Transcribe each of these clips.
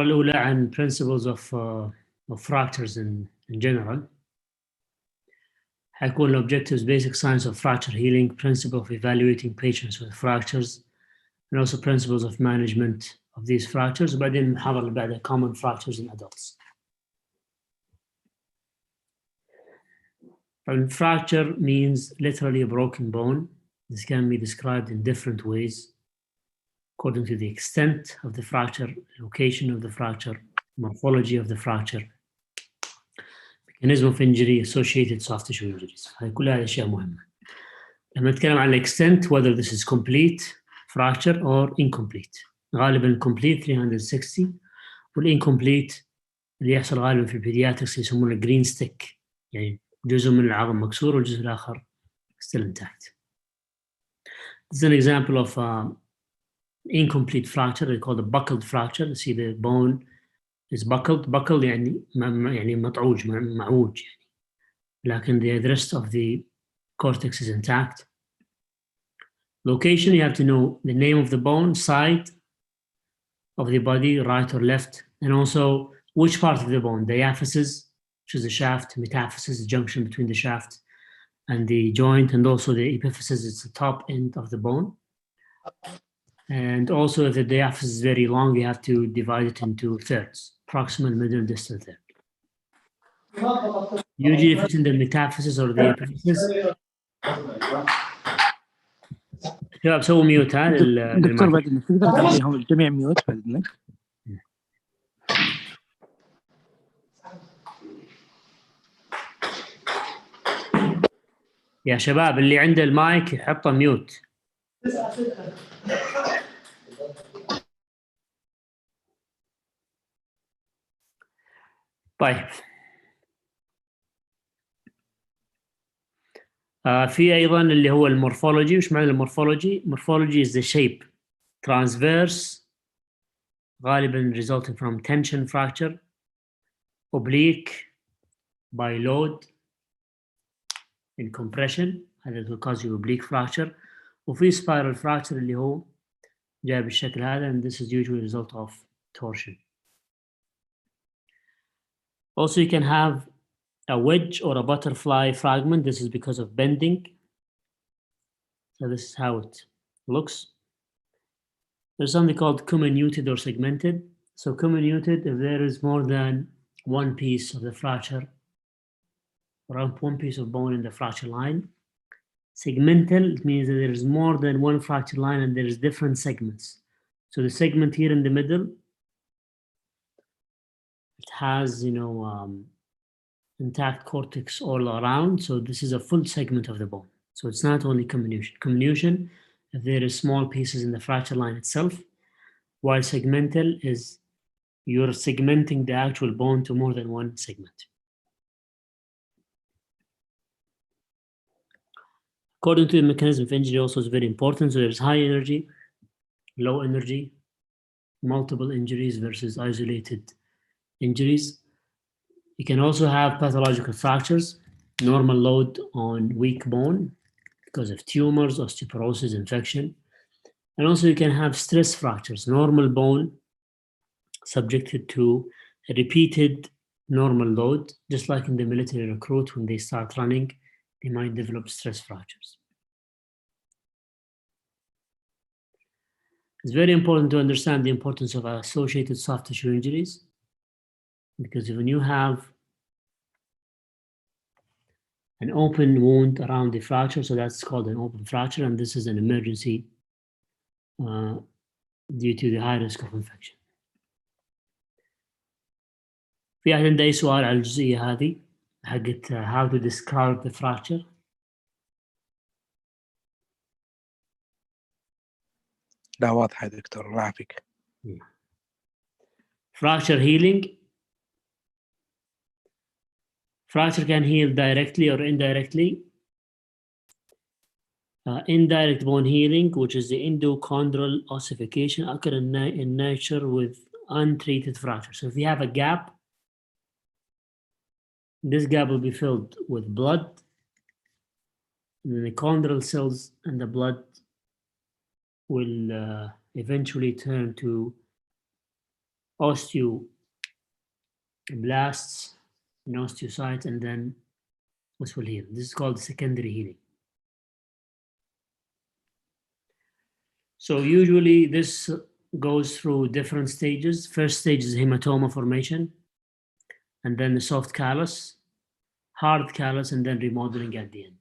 الأولى عن principles of fractures in general. حيكون objectives basic science of fracture healing, principle of evaluating patients with fractures, and also principles of management of these fractures. وبعدين المحاضرة اللي بعدها common fractures in adults. And fracture means literally a broken bone. This can be described in different ways according to the extent of the fracture, location of the fracture, morphology of the fracture, mechanism of injury, associated soft tissue injuries. هاي كلها أشياء مهمة. لما نتكلم عن extent, whether this is complete fracture or incomplete. غالبا complete 360 والincomplete اللي يحصل غالبا في البيدياتريكس يسمونه green stick، يعني جزء من العظم مكسور والجزء الآخر still intact. This is an example of incomplete fracture. They call it a buckled fracture. You see the bone is buckled. Buckled يعني مطعوج معوج يعني. لكن the rest of the cortex is intact. Location, you have to know the name of the bone, side of the body, right or left, and also which part of the bone, diaphysis, which is the shaft, metaphysis, the junction between the shaft and the joint, and also the epiphysis, it's the top end of the bone. And also if the diaphysis is very long, you have to divide it into thirds, proximal, middle, distal third. Usually if it's in the metaphysis or the epiphysis. شباب سووا ميوت ها دكتور بعد انك تقدر تعطيهم الجميع ميوت بعد انك يا شباب اللي عنده المايك يحطه ميوت. طيب في ايضا اللي هو المورفولوجي. وش معنى المورفولوجي؟ morphology is the shape transverse غالبا resulting from tension fracture, oblique by load in compression هذا will cause you oblique fracture، وفي spiral fracture اللي هو جاي بالشكل هذا and this is usually a result of torsion. Also you can have a wedge or a butterfly fragment. This is because of bending. So this is how it looks. There's something called comminuted or segmented. So comminuted, if there is more than one piece of the fracture, around one piece of bone in the fracture line. Segmental, it means that there is more than one fracture line and there is different segments. So the segment here in the middle, it has, intact cortex all around. So this is a full segment of the bone. So it's not only comminution. Comminution, if there is small pieces in the fracture line itself, while segmental is you're segmenting the actual bone to more than one segment. According to the mechanism of injury also is very important. So there's high energy, low energy, multiple injuries versus isolated injuries. You can also have pathological fractures, normal load on weak bone because of tumors, osteoporosis, infection. And also you can have stress fractures, normal bone subjected to a repeated normal load, just like in the military recruit when they start running, they might develop stress fractures. It's very important to understand the importance of associated soft tissue injuries, because when you have an open wound around the fracture, so that's called an open fracture, and this is an emergency due to the high risk of infection. في أحد عنده أي سؤال على الجزئية هذه حقت how to describe the fracture؟ لا واضحة يا دكتور الله يعافيك. Fracture healing. Fracture can heal directly or indirectly. Indirect bone healing, which is the endochondral ossification, occur in nature with untreated fracture. So if you have a gap, this gap will be filled with blood, and then the chondral cells and the blood will eventually turn to osteoblasts and osteocytes, and then this will heal. This is called secondary healing. So usually this goes through different stages. First stage is hematoma formation, and then the soft callus, hard callus, and then remodeling at the end.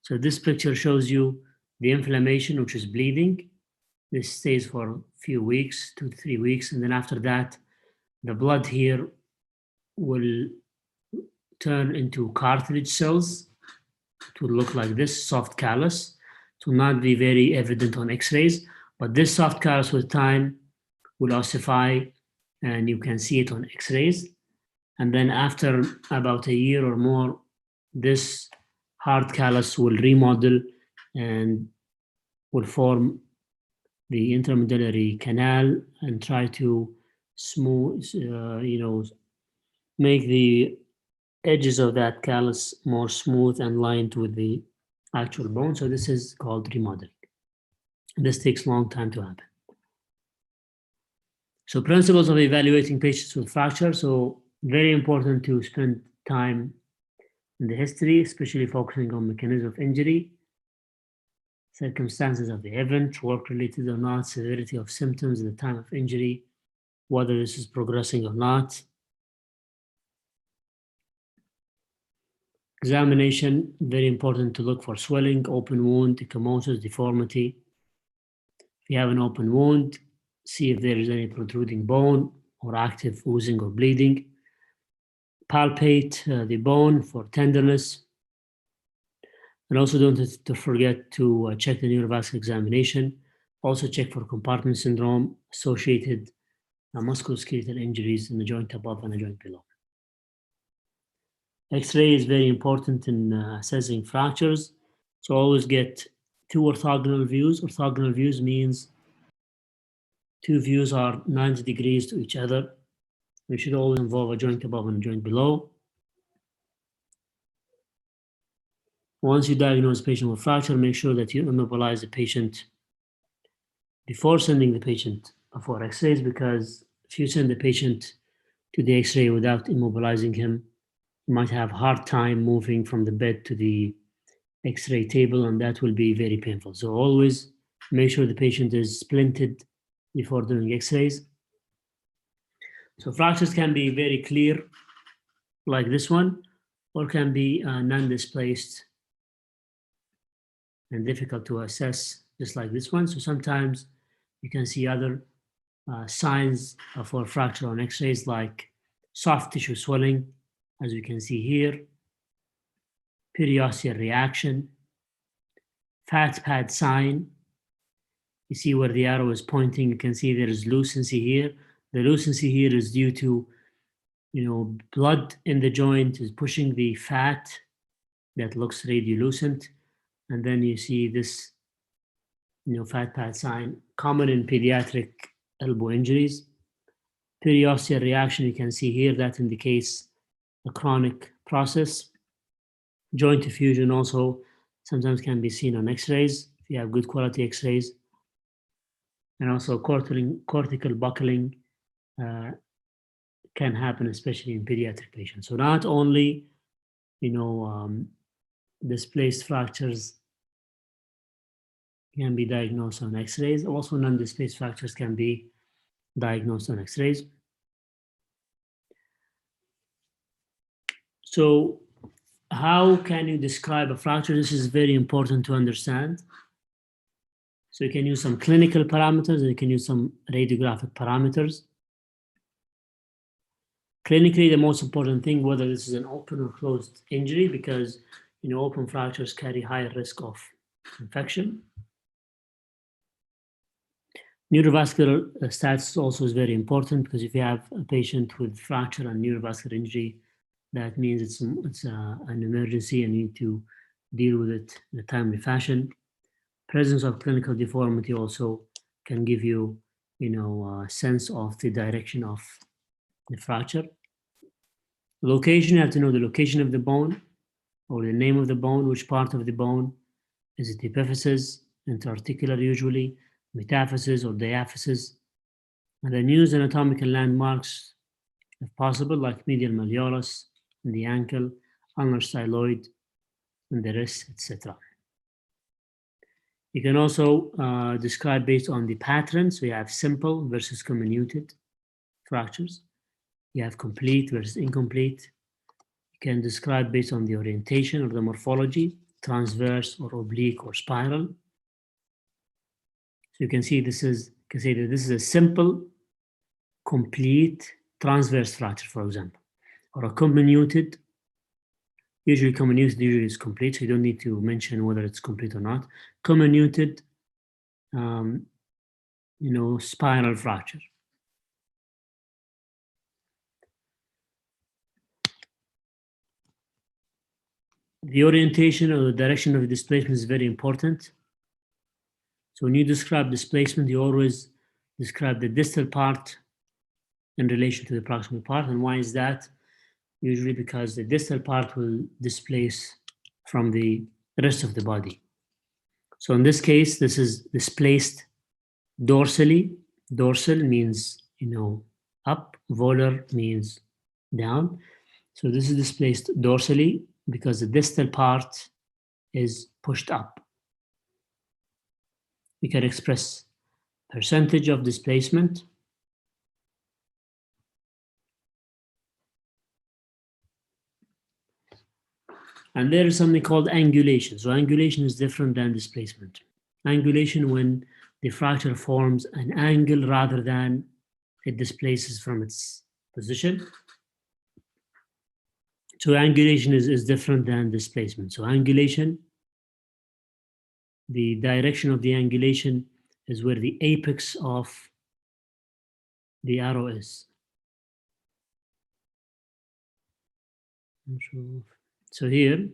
So this picture shows you the inflammation, which is bleeding. This stays for a few weeks, 2 to 3 weeks, and then after that, the blood here will turn into cartilage cells. It will look like this, soft callus. It will not be very evident on X-rays, but this soft callus with time will ossify, and you can see it on X-rays. And then after about a year or more, this hard callus will remodel and will form the intramedullary canal and try to smooth, make the edges of that callus more smooth and lined with the actual bone. So this is called remodeling. This takes a long time to happen. So principles of evaluating patients with fracture. So very important to spend time in the history, especially focusing on mechanism of injury, circumstances of the event, work-related or not, severity of symptoms at the time of injury, whether this is progressing or not. Examination, very important to look for swelling, open wound, ecchymosis, deformity. If you have an open wound, see if there is any protruding bone or active oozing or bleeding. Palpate the bone for tenderness. And also don't forget to check the neurovascular examination. Also check for compartment syndrome, associated musculoskeletal injuries in the joint above and the joint below. X-ray is very important in assessing fractures. So always get 2 orthogonal views. Orthogonal views means 2 views are 90 degrees to each other. We should always involve a joint above and a joint below. Once you diagnose a patient with fracture, make sure that you immobilize the patient before sending the patient for X-rays, because if you send the patient to the X-ray without immobilizing him, you might have a hard time moving from the bed to the X-ray table, and that will be very painful. So always make sure the patient is splinted before doing X-rays. So fractures can be very clear, like this one, or can be non-displaced and difficult to assess, just like this one. So sometimes you can see other signs for fracture on X-rays, like soft tissue swelling, as you can see here, periosseal reaction, fat pad sign. You see where the arrow is pointing, you can see there is lucency here. The lucency here is due to, blood in the joint is pushing the fat that looks radiolucent. And then you see this, fat pad sign, common in pediatric elbow injuries. Periosseal reaction, you can see here, that indicates a chronic process. Joint effusion also sometimes can be seen on X-rays, if you have good quality X-rays. And also cortical buckling can happen, especially in pediatric patients. So not only, displaced fractures can be diagnosed on X-rays, also non-displaced fractures can be diagnosed on X-rays. So how can you describe a fracture? This is very important to understand. So you can use some clinical parameters and you can use some radiographic parameters. Clinically, the most important thing, whether this is an open or closed injury, because open fractures carry higher risk of infection. Neurovascular status also is very important, because if you have a patient with fracture and neurovascular injury, that means it's an emergency and you need to deal with it in a timely fashion. Presence of clinical deformity also can give you, a sense of the direction of the fracture. Location, you have to know the location of the bone or the name of the bone, which part of the bone. Is it epiphysis, interarticular usually, metaphysis or diaphysis? And then use anatomical landmarks if possible, like medial malleolus in the ankle, ulnar styloid in the wrist, etc. You can also describe based on the pattern. So you have simple versus comminuted fractures. You have complete versus incomplete. You can describe based on the orientation or the morphology, transverse or oblique or spiral. So you can see this is, you can say that this is a simple, complete transverse fracture, for example, or a comminuted. Usually comminuted usually is complete, so you don't need to mention whether it's complete or not. Comminuted, spiral fracture. The orientation or the direction of the displacement is very important. So when you describe displacement, you always describe the distal part in relation to the proximal part. And why is that? Usually because the distal part will displace from the rest of the body. So in this case, this is displaced dorsally. Dorsal means, up. Volar means down. So this is displaced dorsally because the distal part is pushed up. We can express percentage of displacement. And there is something called angulation. So angulation is different than displacement. Angulation when the fracture forms an angle rather than it displaces from its position. So angulation is different than displacement. So angulation, the direction of the angulation is where the apex of the arrow is. So here,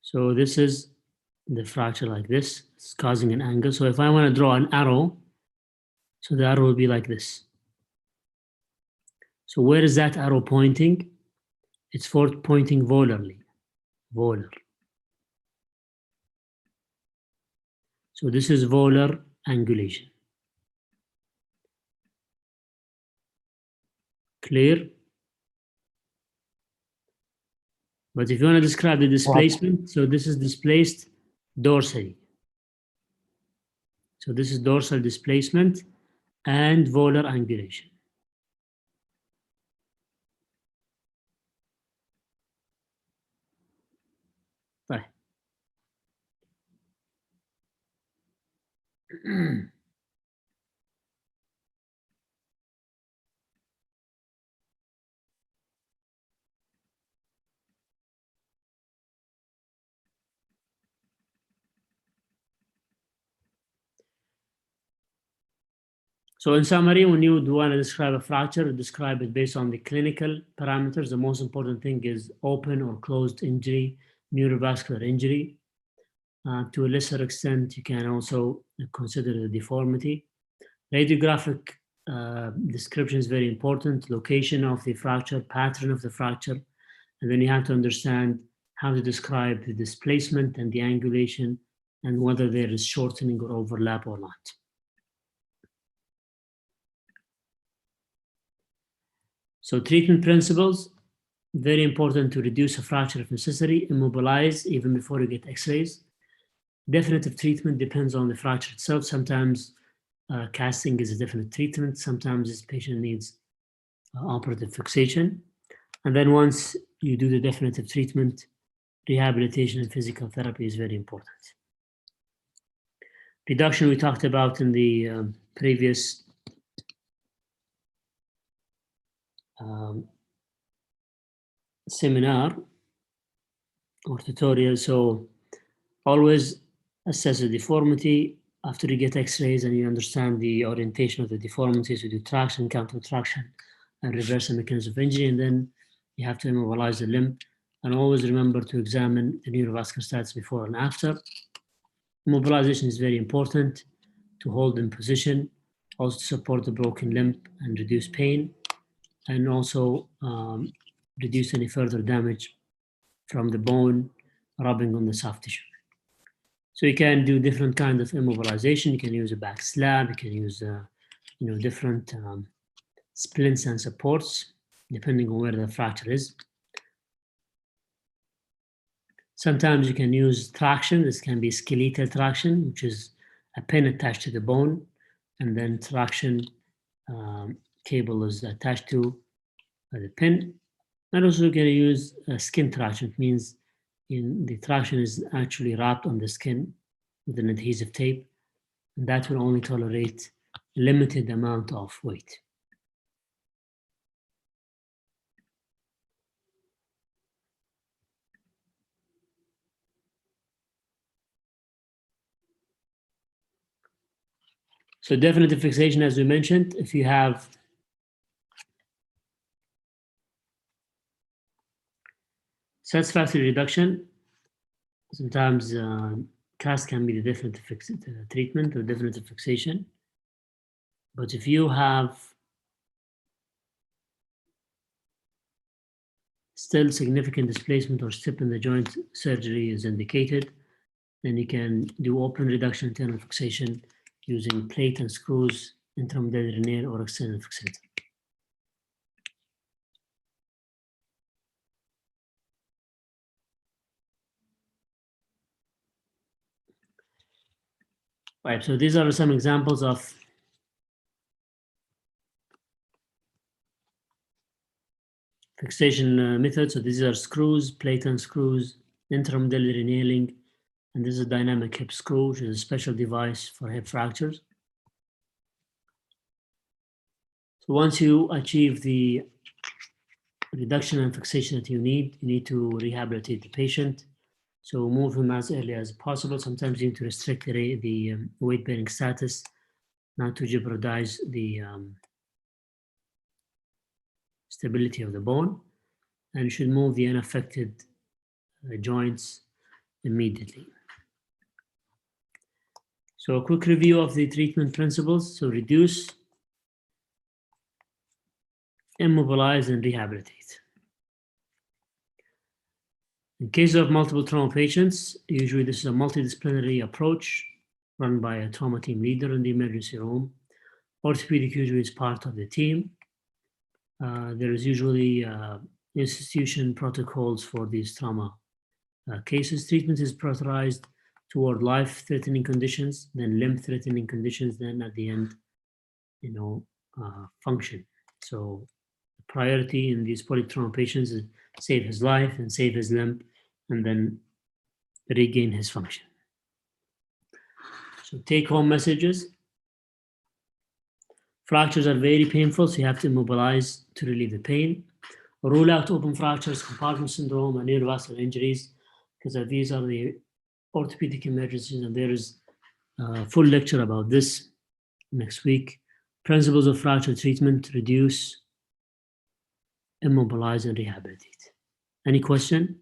so this is the fracture like this. It's causing an angle. So if I want to draw an arrow, so the arrow will be like this. So where is that arrow pointing? It's pointing volarly. Volar. So this is volar angulation. Clear? But if you want to describe the displacement, so this is displaced dorsally. So this is dorsal displacement and volar angulation. Right. So in summary, when you do want to describe a fracture, describe it based on the clinical parameters. The most important thing is open or closed injury, neurovascular injury. To a lesser extent, you can also consider the deformity. Radiographic description is very important, location of the fracture, pattern of the fracture, and then you have to understand how to describe the displacement and the angulation and whether there is shortening or overlap or not. So treatment principles, very important to reduce a fracture if necessary, immobilize even before you get x-rays. Definitive treatment depends on the fracture itself. Sometimes casting is a definite treatment. Sometimes this patient needs operative fixation. And then once you do the definitive treatment, rehabilitation and physical therapy is very important. Reduction we talked about in the previous seminar or tutorial. So always assess the deformity after you get x-rays and you understand the orientation of the deformities. You do traction, counter traction, and reverse the mechanism of injury, and then you have to immobilize the limb. And always remember to examine the neurovascular status before and after. Immobilization is very important to hold in position, also to support the broken limb and reduce pain, and also reduce any further damage from the bone rubbing on the soft tissue. So you can do different kinds of immobilization. You can use a back slab, you can use different splints and supports, depending on where the fracture is. Sometimes you can use traction. This can be skeletal traction, which is a pin attached to the bone, and then traction cable is attached to the pin. And also you can use skin traction. It means the traction is actually wrapped on the skin with an adhesive tape, and that will only tolerate limited amount of weight. So definitive fixation, as we mentioned, if you have satisfactory reduction, sometimes cast can be the definitive treatment or definitive fixation. But if you have still significant displacement or stip in the joint, surgery is indicated. Then you can do open reduction internal fixation using plate and screws, intramedullary nail, or external fixator. Right, so these are some examples of fixation methods. So these are screws, plate and screws, intramedullary nailing, and this is a dynamic hip screw, which is a special device for hip fractures. So once you achieve the reduction and fixation that you need to rehabilitate the patient. So move him as early as possible. Sometimes you need to restrict the weight-bearing status, not to jeopardize the stability of the bone, and you should move the unaffected joints immediately. So a quick review of the treatment principles. So reduce, immobilize, and rehabilitate. In case of multiple trauma patients, usually this is a multidisciplinary approach run by a trauma team leader in the emergency room. Orthopedic usually is part of the team. There is usually institution protocols for these trauma cases. Treatment is prioritized toward life-threatening conditions, then limb-threatening conditions, then at the end, function. So the priority in these polytrauma patients is save his life and save his limb, and then regain his function. So take-home messages. Fractures are very painful, so you have to immobilize to relieve the pain. Rule out open fractures, compartment syndrome, and neurovascular injuries, because these are the orthopedic emergencies, and there is a full lecture about this next week. Principles of fracture treatment: reduce, immobilize, and rehabilitate. Any question?